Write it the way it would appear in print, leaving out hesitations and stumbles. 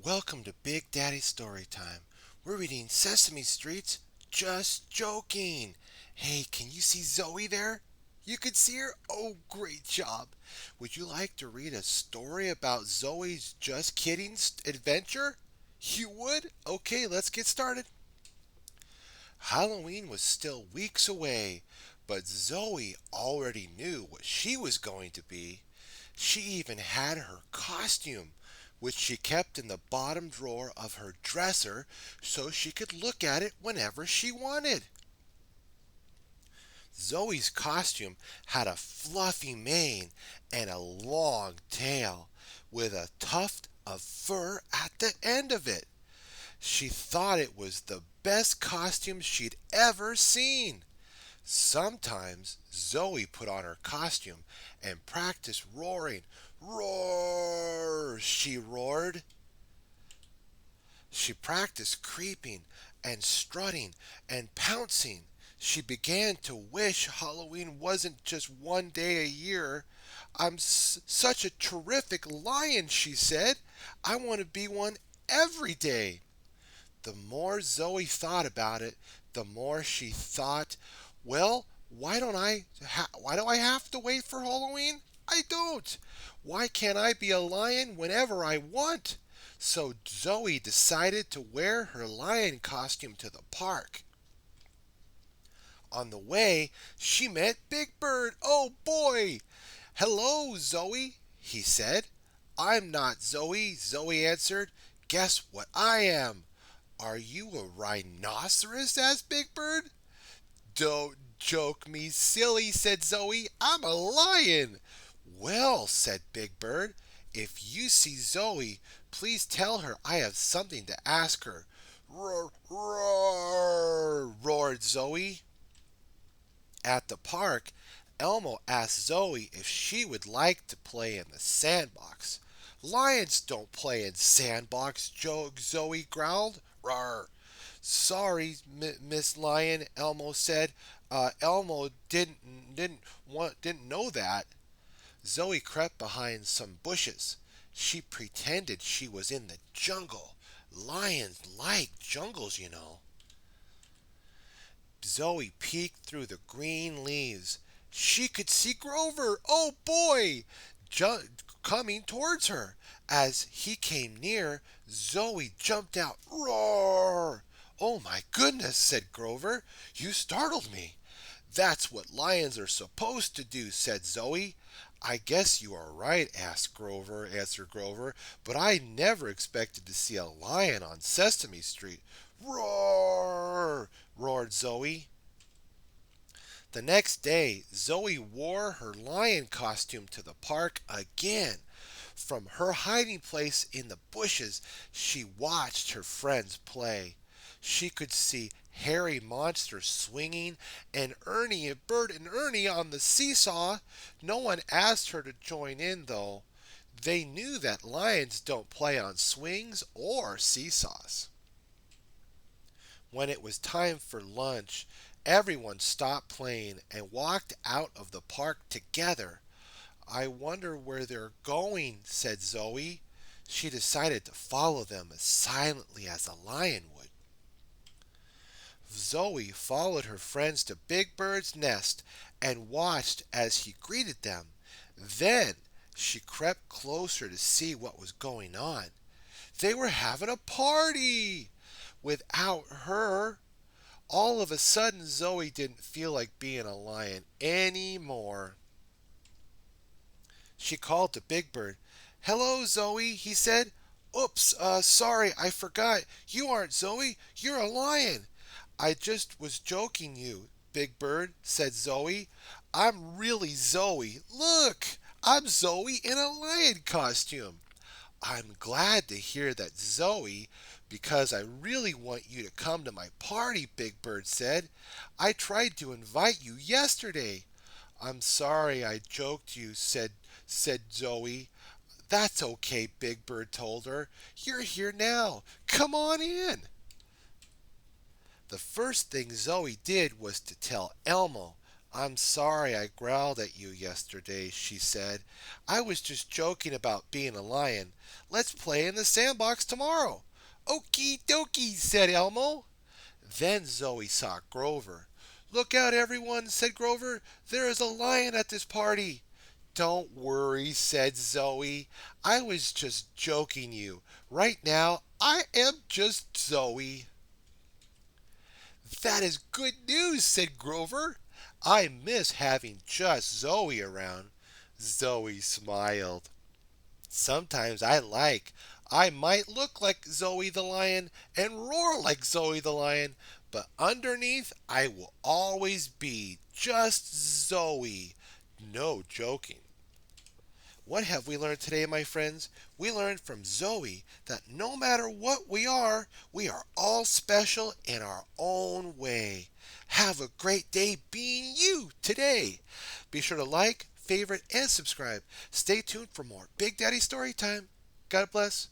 Welcome to Big Daddy Storytime. We're reading Sesame Street's Just Joking. Hey, can you see Zoe there? You could see her? Oh, great job. Would you like to read a story about Zoe's Just Kidding adventure? You would? Okay, let's get started. Halloween was still weeks away, but Zoe already knew what she was going to be. She even had her costume, which she kept in the bottom drawer of her dresser so she could look at it whenever she wanted. Zoe's costume had a fluffy mane and a long tail with a tuft of fur at the end of it. She thought it was the best costume she'd ever seen. Sometimes Zoe put on her costume and practiced roaring. Roar! She roared. She practiced creeping and strutting and pouncing. She began to wish Halloween wasn't just one day a year. Such a terrific lion, she said. I want to be one every day. The more Zoe thought about it, the more she thought, well, why do I have to wait for Halloween? I don't. Why can't I be a lion whenever I want? So Zoe decided to wear her lion costume to the park. On the way, she met Big Bird. Oh boy! Hello, Zoe, he said. I'm not Zoe, Zoe answered. Guess what I am? Are you a rhinoceros? Asked Big Bird. Don't joke me silly, said Zoe. I'm a lion. Well, said Big Bird, if you see Zoe, please tell her I have something to ask her. Roar, roar, roared Zoe. At the park, Elmo asked Zoe if she would like to play in the sandbox. Lions don't play in sandbox, Zoe growled. Roar. Sorry, Miss Lion, Elmo said. Elmo didn't know that. Zoe crept behind some bushes. She pretended she was in the jungle. Lions like jungles, you know. Zoe peeked through the green leaves. She could see Grover. Oh boy! Coming towards her. As he came near, Zoe jumped out. Roar! Oh my goodness, said Grover. You startled me. That's what lions are supposed to do, said Zoe. I guess you are right, answered Grover, but I never expected to see a lion on Sesame Street. Roar! Roared Zoe. The next day, Zoe wore her lion costume to the park again. From her hiding place in the bushes, she watched her friends play. She could see hairy monsters swinging, and Bert and Ernie on the seesaw. No one asked her to join in, though. They knew that lions don't play on swings or seesaws. When it was time for lunch, everyone stopped playing and walked out of the park together. I wonder where they're going, said Zoe. She decided to follow them as silently as a lion would. Zoe followed her friends to Big Bird's nest and watched as he greeted them. Then she crept closer to see what was going on. They were having a party! Without her, all of a sudden Zoe didn't feel like being a lion anymore. She called to Big Bird. Hello, Zoe, he said. Oops, sorry, I forgot. You aren't Zoe, you're a lion. I just was joking you, Big Bird, said Zoe. I'm really Zoe. Look, I'm Zoe in a lion costume. I'm glad to hear that, Zoe, because I really want you to come to my party, Big Bird said. I tried to invite you yesterday. I'm sorry I joked you, said Zoe. That's okay, Big Bird told her. You're here now. Come on in. The first thing Zoe did was to tell Elmo. I'm sorry I growled at you yesterday, she said. I was just joking about being a lion. Let's play in the sandbox tomorrow. Okie dokie, said Elmo. Then Zoe saw Grover. Look out, everyone, said Grover. There is a lion at this party. Don't worry, said Zoe. I was just joking you. Right now, I am just Zoe. That is good news, said Grover. I miss having just Zoe around. Zoe smiled. Sometimes I might look like Zoe the lion and roar like Zoe the lion, but underneath I will always be just Zoe. No joking. What have we learned today, my friends? We learned from Zoe that no matter what we are all special in our own way. Have a great day being you today. Be sure to like, favorite, and subscribe. Stay tuned for more Big Daddy Story Time. God bless.